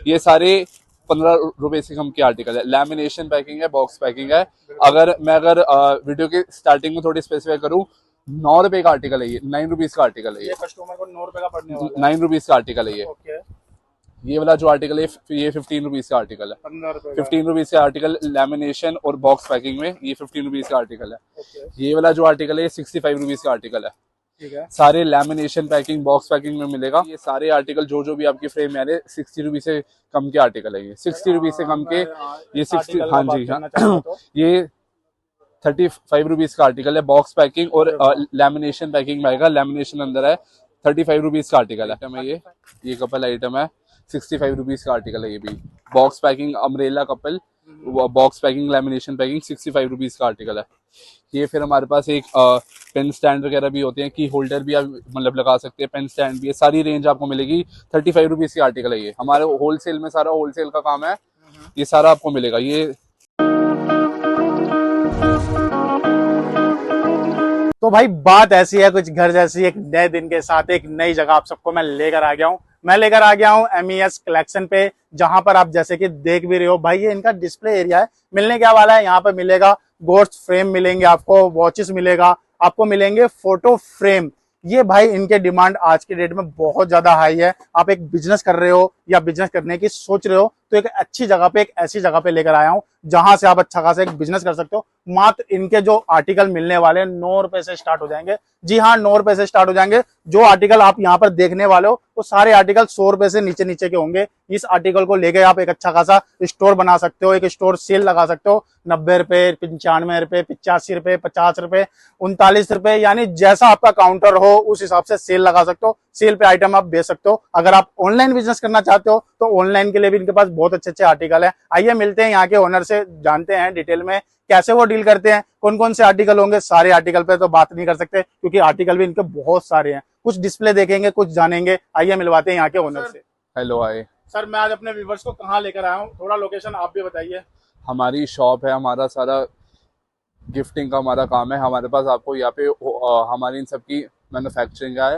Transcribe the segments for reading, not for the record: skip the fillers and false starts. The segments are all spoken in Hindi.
ये सारे 15 रुपए से कम के आर्टिकल है। लैमिनेशन पैकिंग है, बॉक्स पैकिंग है। अगर वीडियो के स्टार्टिंग में थोड़ी स्पेसिफाई करूँ, 9 रुपए का आर्टिकल है ये, 9 रुपीज का आर्टिकल है ये कस्टमर को 9 रुपए का पड़ने वाला है। 9 रुपीज का आर्टिकल है ये। ओके, ये वाला जो आर्टिकल है ये 15 रुपीज का आर्टिकल है। 15 रुपए 15 रुपीज का आर्टिकल लैमिनेशन और बॉक्स पैकिंग में, ये 15 रुपीज का आर्टिकल है। ओके, ये वाला जो आर्टिकल है ये 65 रुपीज का आर्टिकल है। ठीक है। सारे लैमिनेशन पैकिंग, बॉक्स पैकिंग में मिलेगा। ये सारे आर्टिकल जो भी आपकी फ्रेम में आ रहे हैं 60 रुपीज से कम के आर्टिकल है ये। 60 रुपीज से कम के ये 60, हाँ जी हाँ ये 35 रुपीज का आर्टिकल है। बॉक्स पैकिंग और लैमिनेशन पैकिंग में आएगा। लैमिनेशन अंदर है। 35 रुपीज का आर्टिकल है। ये कपल आइटम है। 65 रुपीज का आर्टिकल है ये भी। Box packing umbrella couple, box packing lamination packing, 65 rupees का आर्टिकल है ये। फिर हमारे पास एक पेन स्टैंड वगैरह भी होते हैं, की होल्डर भी आप मतलब लगा सकते हैं, पेन स्टैंड भी है। सारी रेंज आपको मिलेगी। 35 रुपीज की आर्टिकल है ये। हमारे होलसेल में सारा होलसेल का काम है, ये सारा आपको मिलेगा ये। तो भाई बात ऐसी है, कुछ घर जैसी, एक नए दिन के साथ एक नई जगह आप सबको मैं लेकर आ गया हूँ। मैं लेकर आ गया हूँ MES कलेक्शन पे, जहां पर आप जैसे कि देख भी रहे हो भाई, ये इनका डिस्प्ले एरिया है। मिलने क्या वाला है, यहाँ पर मिलेगा गोल्ड फ्रेम मिलेंगे आपको, वॉचेस मिलेगा आपको, मिलेंगे फोटो फ्रेम। ये भाई इनके डिमांड आज के डेट में बहुत ज्यादा हाई है। आप एक बिजनेस कर रहे हो या बिजनेस करने की सोच रहे हो, तो एक अच्छी जगह पे, एक ऐसी जगह पे लेकर आया हूँ जहां से आप अच्छा खासा एक बिजनेस कर सकते हो। मात्र इनके जो आर्टिकल मिलने वाले हैं 9 रुपए से स्टार्ट हो जाएंगे। जी हाँ, 9 रुपए से स्टार्ट हो जाएंगे। जो आर्टिकल आप यहाँ पर देखने वाले हो वो सारे आर्टिकल 100 रुपए से नीचे नीचे के होंगे। इस आर्टिकल को लेके आप एक अच्छा खासा स्टोर बना सकते हो, एक स्टोर सेल लगा सकते हो। 90 रुपए, 95 रुपए, 85 रुपए, 50 रुपए, 39 रुपए, यानी जैसा आपका काउंटर हो उस हिसाब से सेल लगा सकते हो। सेल पे आइटम आप बेच सकते हो। अगर आप ऑनलाइन बिजनेस करना चाहते हो तो ऑनलाइन के लिए भी इनके पास बहुत अच्छे अच्छे आर्टिकल है। आइए मिलते हैं यहाँ के ओनर से, जानते हैं डिटेल में कैसे वो डील करते हैं, कौन कौन से आर्टिकल होंगे। सारे आर्टिकल पे तो बात नहीं कर सकते क्योंकि आर्टिकल भी इनके बहुत सारे हैं। कुछ डिस्प्ले देखेंगे, कुछ जानेंगे। आइए मिलवाते हैं यहाँ के ओनर से। हेलो आए सर, मैं आज अपने व्यूवर्स को कहाँ लेकर आया हूँ, थोड़ा लोकेशन आप भी बताइए। हमारी शॉप है, हमारा सारा गिफ्टिंग का हमारा काम है। हमारे पास आपको यहाँ पे हमारी इन सबकी मैन्युफैक्चरिंग है।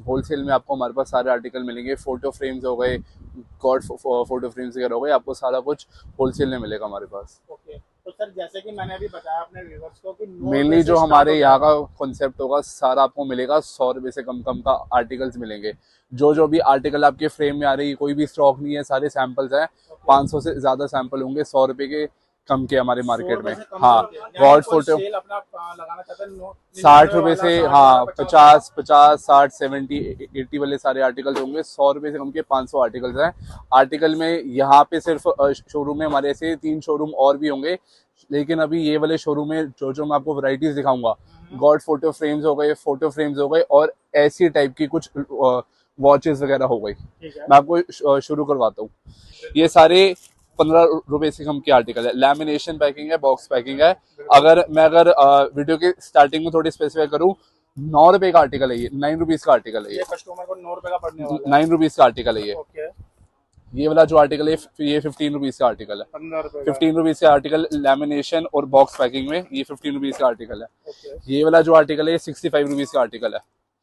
होलसेल में आपको हमारे पास सारे आर्टिकल मिलेंगे। फोटो फ्रेम्स हो गए, गॉड फोटो फ्रेम्स वगैरह हो गए, आपको सारा कुछ होलसेल में मिलेगा हमारे पास। ओके, तो सर जैसे कि मैंने अभी बताया अपने व्यूवर्स को कि मेनली जो हमारे यहाँ का कॉन्सेप्ट होगा, सारा आपको मिलेगा 100 रुपये से कम कम का आर्टिकल्स मिलेंगे। जो भी आर्टिकल आपके फ्रेम में आ रही है, कोई भी स्टॉक नहीं है, सारे सैंपल्स हैं। 500 से ज्यादा सैंपल होंगे 100 रुपये के कम के हमारे मार्केट में। हाँ, गॉड फोटो लगाना चाहते हैं 60 रुपए से, हाँ 50, 60, 70, 80 वाले सारे आर्टिकल्स होंगे। 100 रुपए से कम के 500 आर्टिकल्स हैं। आर्टिकल में यहाँ पे सिर्फ शोरूम में हमारे ऐसे 3 शोरूम और भी होंगे, लेकिन अभी ये वाले शोरूम में जो मैं आपको वैरायटीज दिखाऊंगा, गॉड फोटो फ्रेम्स हो गए, फोटो फ्रेम्स हो गए, और ऐसी टाइप की कुछ वॉचेस वगैरह हो गई। मैं आपको शुरू करवाता हूँ। ये सारे 15 रुपए से कम के आर्टिकल है। लैमिनेशन पैकिंग है, बॉक्स पैकिंग है। अगर वीडियो के स्टार्टिंग में थोड़ी स्पेसिफाई करूँ, 9 रुपए का आर्टिकल है ये, 9 रुपीज का आर्टिकल है ये। कस्टमर को 9 रुपए का पड़ने वाला है। 9 रुपीज का आर्टिकल है ये। ओके, ये वाला जो आर्टिकल है ये 15 रुपीज का आर्टिकल है। 15 रुपीज का आर्टिकल लैमिनेशन और बॉक्स पैकिंग में, ये 15 रुपीज का आर्टिकल है। ओके, ये वाला जो आर्टिकल है ये 65 रुपीज का आर्टिकल है।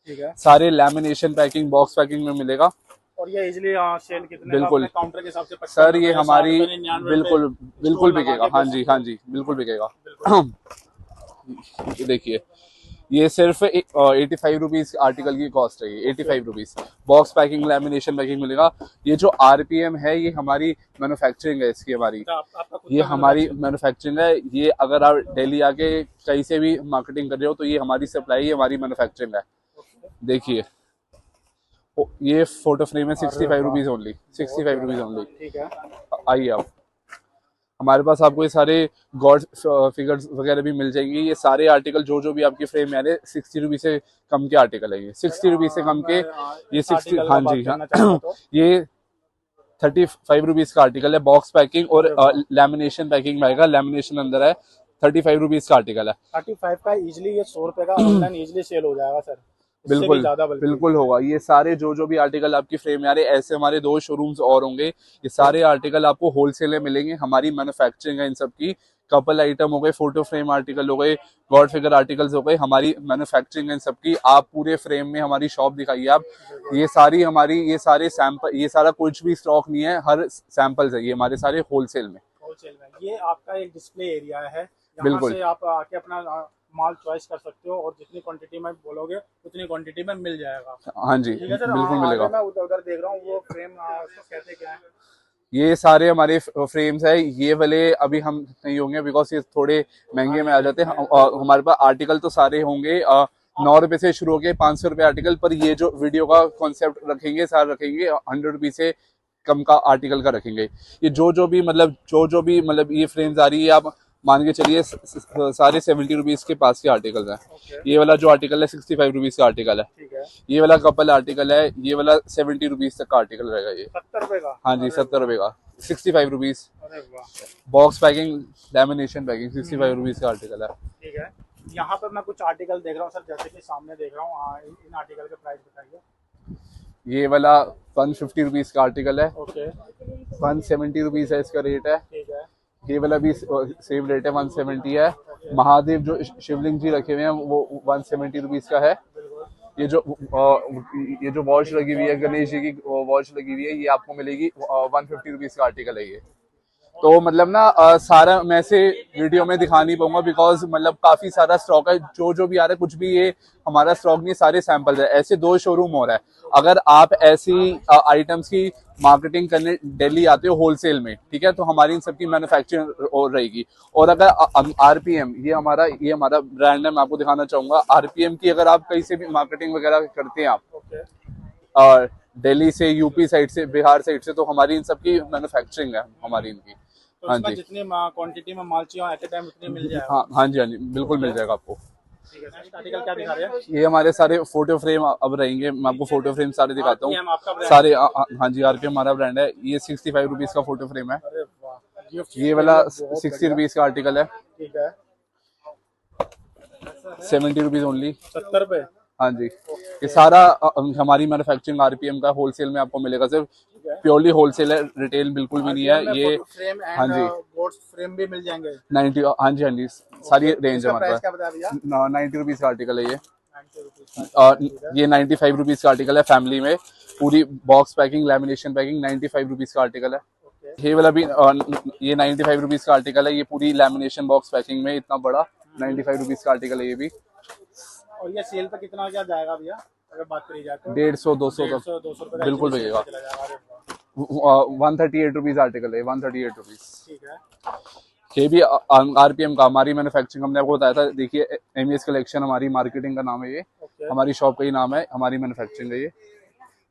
ठीक है। सारे लैमिनेशन पैकिंग, बॉक्स पैकिंग में मिलेगा। और ये इजीली सेल कितने बिल्कुल काउंटर के हिसाब से सर, ये हमारी बिल्कुल बिकेगा। हाँ जी हाँ जी, बिल्कुल बिकेगा। ये देखिए, ये सिर्फ 85 रुपीज आर्टिकल की कॉस्ट है ये, 85 rupees. Box packing, lamination packing मिलेगा। ये जो RPM है, ये हमारी मैन्युफैक्चरिंग है इसकी, हमारी ये हमारी मैन्युफैक्चरिंग है। ये अगर आप दिल्ली आके कहीं से भी मार्केटिंग कर रहे हो तो ये हमारी सप्लाई, हमारी मैन्युफैक्चरिंग है। देखिए, ये फोटो फ्रेम है 65 रुपीज ओनली, 65 रुपीज ओनली। ठीक है, आइए आप, हमारे पास आपको ये सारे गॉड फिगर्स वगैरह भी मिल जाएंगे। ये सारे आर्टिकल जो भी आपकी फ्रेम में आ रहे हैं 60 रुपीज से कम के आर्टिकल है ये। 60 रुपीज से कम के ये 60, हाँ जी हाँ ये 35 रुपीज का आर्टिकल है। बॉक्स पैकिंग और लैमिनेशन पैकिंग में आएगा। लैमिनेशन अंदर है। 35 रुपीज का आर्टिकल है। 35 का इजीली ये 100 रुपए का ऑनलाइन इजीली सेल हो जाएगा सर। उससे भी बिल्कुल ज्यादा बल्कि। बिल्कुल होगा। ये सारे जो भी आर्टिकल आपकी फ्रेम में आ रहे हैं, ऐसे हमारे 2 शोरूम्स और होंगे। ये सारे आर्टिकल आपको होलसेल में मिलेंगे। हमारी मैन्युफैक्चरिंग है इन सब की। कपल आइटम हो गए, फोटो फ्रेम आर्टिकल हो गए, गॉड फिगर आर्टिकल्स हो गए, हमारी मैन्युफैक्चरिंग है इन सब की। आप पूरे फ्रेम में हमारी शॉप दिखाइए आप। ये सारी हमारी, ये सारे सैंपल, ये सारा कुछ भी स्टॉक नहीं है, हर सैंपल्स है ये हमारे सारे होलसेल में। होलसेल में ये आपका एक डिस्प्ले एरिया है, यहाँ बिल्कुल से आप आके अपना माल चॉइस कर सकते हो और जितनी क्वांटिटी में बोलोगे उतनी क्वांटिटी में मिल जाएगा। हाँ जी, ठीक है सर। बिल्कुल आगे मिलेगा। मैं उधर उधर देख रहा हूँ वो फ्रेम उसको कहते क्या है? ये सारे हमारे फ्रेम्स है। ये वाले अभी हम नहीं होंगे बिकॉज ये थोड़े महंगे में आ जाते हैं। और हमारे पास आर्टिकल तो सारे होंगे 9 रुपए से शुरू होके 500 रुपए आर्टिकल। पर ये जो वीडियो का कॉन्सेप्ट रखेंगे, सारा रखेंगे 100 रुपीज से कम का आर्टिकल का रखेंगे। ये जो भी मतलब ये फ्रेम्स आ रही है, आप मान के चलिए सारे 70 रुपीज के पास के आर्टिकल हैं। ओके। ये वाला जो आर्टिकल है 65 रुपीज का आर्टिकल है। ठीक है। ये वाला कपल आर्टिकल है, ये वाला 70 रुपीज तक का आर्टिकल रहेगा ये। 70 रुपए का? हाँ जी, 70 रुपए का। 65 रुपीज। अरे वाह। Box packing, lamination packing 65 rupees का आर्टिकल है। ठीक है। यहाँ पर मैं कुछ आर्टिकल देख रहा हूँ सर, जैसे कि सामने देख रहा हूँ। इन आर्टिकल के प्राइस बताइए। ये वाला 150 रुपीज का आर्टिकल है। ओके। 170 रुपीज है इसका रेट है। ठीक है। ये वाला भी सेम रेट है, 170 है। महादेव जो शिवलिंग जी रखे हुए हैं वो 170 रुपीज का है। बिल्कुल। ये जो वॉच लगी हुई है, गणेश जी की वॉच लगी हुई है, ये आपको मिलेगी 150 रुपीज का आर्टिकल है ये। तो मतलब ना सारा मैं से वीडियो में दिखा नहीं पाऊंगा बिकॉज मतलब काफी सारा स्टॉक है। जो भी आ रहा है, कुछ भी ये हमारा स्टॉक नहीं, सारे सैंपल्स है। ऐसे 2 शोरूम हो रहा है। अगर आप ऐसी आइटम्स की मार्केटिंग करने दिल्ली आते हो होलसेल में, ठीक है, तो हमारी इन सबकी मैन्युफैक्चरिंग और रहेगी। और अगर आरपीएम, ये हमारा ब्रांड है, मैं आपको दिखाना चाहूंगा। आरपीएम की अगर आप कहीं से भी मार्केटिंग वगैरह करते हैं आप, ओके। और दिल्ली से, यूपी साइड से, बिहार साइड से, तो हमारी इन सबकी मैन्युफैक्चरिंग है हमारी इनकी। तो हाँ इसमें जी, जितनी क्वांटिटी में माल चाहिए एट ए टाइम उतनी मिल जाएगा? हाँ जी, हाँ जी, बिल्कुल मिल जाएगा आपको। ठीक है सर। आर्टिकल क्या दिखा रहे हैं? ये हमारे सारे फोटो फ्रेम अब रहेंगे। मैं आपको फोटो फ्रेम सारे दिखाता RPM हूँ आपका brand सारे। हाँ जी, आरपीएम हमारा ब्रांड है। ये 65 रुपीज का फोटो फ्रेम है। अरे वाह। ये वाला 60 रुपीज का आर्टिकल है। ठीक है। 70 रुपीज ओनली। 70 रुपए? हाँ जी, ये सारा हमारी मैन्युफैक्चरिंग आरपीएम का होलसेल में आपको मिलेगा। सिर्फ प्योरली होलसेल है, रिटेल बिल्कुल भी नहीं है ये। फ्रेम हाँ एंड जी, बोर्ड्स फ्रेम भी मिल जाएंगे? 90। हाँ जी, हाँ जी, सारी रेंज है इसका हमारे प्राइस क्या पास। बता दिया? 90 रुपीज का आर्टिकल है ये। 90 रुपीज। ये 95 रुपीज का आर्टिकल है फैमिली में। पूरी box packing, lamination packing 95 rupees का आर्टिकल है। ओके। ये वाला भी ये 95 रुपीज का आर्टिकल है। ये पूरी लैमिनेशन बॉक्स पैकिंग में इतना बड़ा 95 रुपीज का आर्टिकल है ये भी। और ये सेल पे कितना क्या जाएगा भैया, अगर बात करी जाए तो? 150-200 तक 200 रुपए बिल्कुल बिकेगा। 138 रुपीज आर्टिकल है, 138 रुपीज। ठीक है। ये भी आरपीएम का, हमारी मैन्युफैक्चरिंग, हमने आपको बताया था। देखिए, एमएस कलेक्शन हमारी मार्केटिंग का नाम है ये। ओके। हमारी शॉप का ही नाम है, हमारी मैन्युफैक्चरिंग है ये।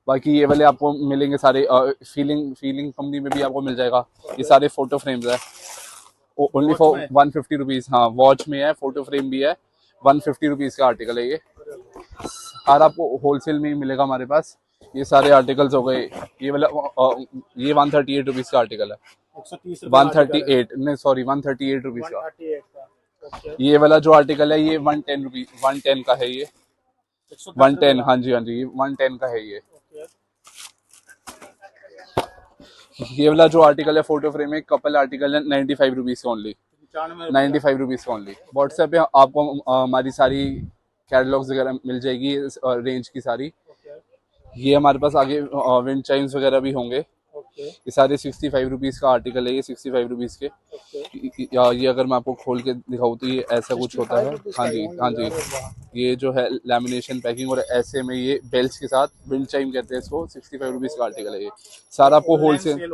बाकी ये वाले आपको मिलेंगे सारे फीलिंग कंपनी में भी आपको मिल जाएगा। ये सारे फोटो फ्रेम्स है, ओनली फॉर 150 रुपीज। हाँ, वॉच में है, फोटो फ्रेम भी है। 150 रुपीज का आर्टिकल है ये। और आपको होलसेल में ही मिलेगा हमारे पास। ये सारे आर्टिकल्स हो गए। ये वाला ये 138 रुपीज का आर्टिकल है। 130 138 नहीं, सॉरी, 138 रुपीज का। 138 का। ओके। ये वाला जो आर्टिकल है ये 110 रुपीज, 110 का है ये। 110, हाँ जी, हाँ जी, 110 का है ये। ये वाला जो आर्टिकल है फोटो फ्रेम में, कपल आर्टिकल है, 95 रुपीज का ओनली। 95 रुपीज का ओनली। व्हाट्सएप पे आपको हमारी सारी कैटलॉग्स वगैरह मिल जाएगी, रेंज की सारी। ये हमारे पास आगे विंड चाइम्स वगैरह भी होंगे। ये सारे 65 रुपीज का आर्टिकल है ये, 65 रुपीज के। ये अगर मैं आपको खोल के दिखाऊँ तो ये ऐसा कुछ होता है। हाँ जी, हाँ जी, ये जो है लैमिनेशन पैकिंग, और ऐसे में ये बेल्ट के साथ, विंड चाइम कहते हैं इसको। 65 रुपीज का आर्टिकल है ये। सारा आपको होलसेल,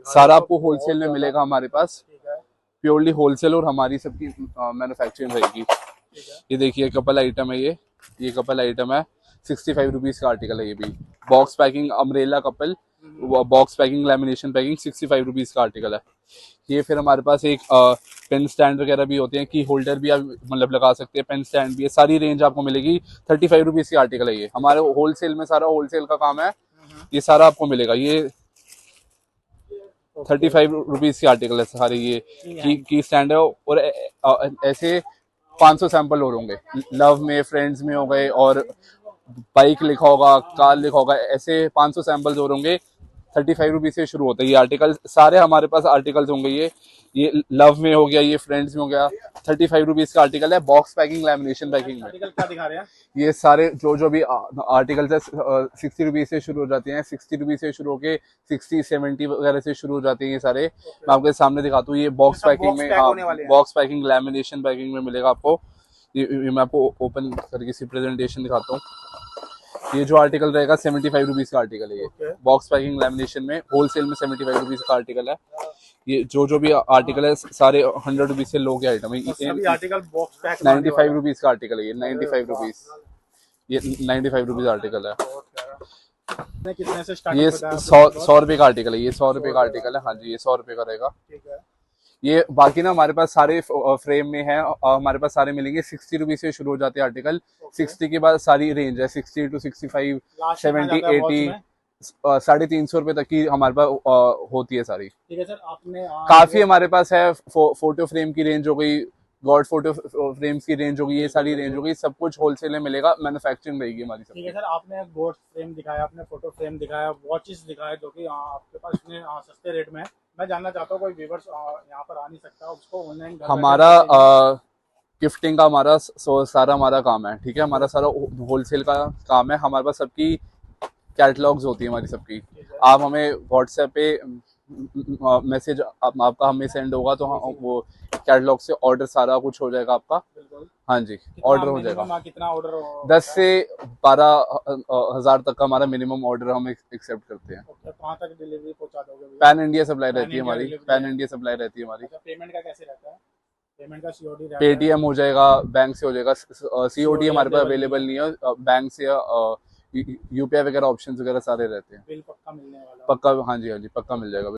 सारा आपको होलसेल में मिलेगा हमारे पास। प्योरली होलसेल और हमारी सबकी मैन्युफैक्चरिंग रहेगी। ये देखिए, कपल आइटम है ये कपल आइटम है। 65 रुपीज का आर्टिकल है ये भी। Box packing umbrella couple, box packing lamination packing, 65 rupees का आर्टिकल है ये। फिर हमारे पास एक पेन स्टैंड वगैरह भी होते हैं, की होल्डर भी आप मतलब लगा सकते हैं, पेन स्टैंड भी है। सारी रेंज आपको मिलेगी। 35 रुपीज की आर्टिकल है ये। हमारे होलसेल में, सारा होलसेल का काम है, ये सारा आपको मिलेगा। ये 35 रुपीज की आर्टिकल है सारे। ये की स्टैंड है। और ऐसे 500 सैंपल और होंगे, लव में, फ्रेंड्स में हो गए, और बाइक लिखा होगा, कार लिखा होगा, ऐसे 500 सैंपल्स और होंगे। 35 रुपीज से शुरू होता है ये आर्टिकल, सारे हमारे पास आर्टिकल्स होंगे। ये लव में हो गया, ये फ्रेंड्स में हो गया। 35 रुपीज का आर्टिकल है, बॉक्स पैकिंग, लैमिनेशन पैकिंग में। आर्टिकल क्या दिखा रहे हैं? ये सारे जो भी आर्टिकल्स है 60 रुपीज से शुरू हो जाते हैं। 60 रुपीज से शुरू होके 60, 70 वगैरह से शुरू हो जाते हैं ये सारे। मैं आपके सामने दिखाता हूँ, ये बॉक्स पैकिंग में, बॉक्स पैकिंग, लैमिनेशन पैकिंग में मिलेगा आपको। ये मैं आपको ओपन करके इसी प्रेजेंटेशन दिखाता हूँ। ये जो आर्टिकल रहेगा 75 रुपीज का आर्टिकल है। ये बॉक्स पैकिंग लैमिनेशन में होलसेल में 75 रुपीज का आर्टिकल है। ये जो भी आर्टिकल है सारे 100 रुपीज से लो के आइटम है। सभी आर्टिकल बॉक्स पैक 95 रुपीज का आर्टिकल है ये, 95 रुपीज, ये 95 रुपीज आर्टिकल है। कितने से स्टार्ट? ये 100 रुपए का आर्टिकल है, ये 100 रुपए का आर्टिकल है। हाँ जी, ये 100 रुपए का रहेगा। ठीक है। ये बाकी ना हमारे पास सारे फ्रेम में है, हमारे पास सारे मिलेंगे। 60 रुपीज से शुरू हो जाते हैं आर्टिकल। 60 के बाद सारी रेंज है, 60 to 65, 70, 80, 350 रुपए तक की हमारे पास होती है सारी। ठीक है सर, आपने काफी हमारे पास है। फोटो फ्रेम की रेंज हो गई, गॉड फोटो फ्रेम्स की रेंज होगी, ये सारी रेंज होगी। सब कुछ होलसेल में मिलेगा, मैन्युफैक्चरिंग रहेगी हमारी सब। ठीक है सर, आपने गॉड फ्रेम दिखाया, आपने फोटो फ्रेम दिखाया, वॉचेस दिखाया, जो कि आपके पास इतने सस्ते रेट में है। मैं जानना चाहता हूँ, कोई व्यूअर्स यहाँ पर आ नहीं सकता, उसको ऑनलाइन हमारा गिफ्टिंग का हमारा सारा हमारा काम है, ठीक है। हमारा सारा होलसेल का काम है। हमारे पास सबकी कैटलॉग्स होती है हमारी सबकी। आप हमें व्हाट्सएप पे मैसेज आपका हमें सेंड होगा तो हम वो कैटलॉग से ऑर्डर सारा कुछ हो जाएगा आपका। हाँ जी, ऑर्डर हो जाएगा। कितना ऑर्डर? 10 से 12 हजार तक का हमारा मिनिमम ऑर्डर हम एक्सेप्ट करते हैं। कहाँ तक डिलीवरी पहुँचा दोगे? पैन इंडिया सप्लाई रहती है हमारी, पैन इंडिया सप्लाई रहती है हमारी। पेमेंट का कैसे रहता है? पेमेंट का सीओडी रहता है? पेटीएम हो जाएगा, बैंक से हो जाएगा। सीओडी हमारे पास अवेलेबल नहीं है, बैंक से यूपीआई वगैरह ऑप्शंस वगैरह सारे रहते हैं। बिल पक्का मिलने वाला? पक्का, हाँ जी, हाँ जी, पक्का मिल जाएगा।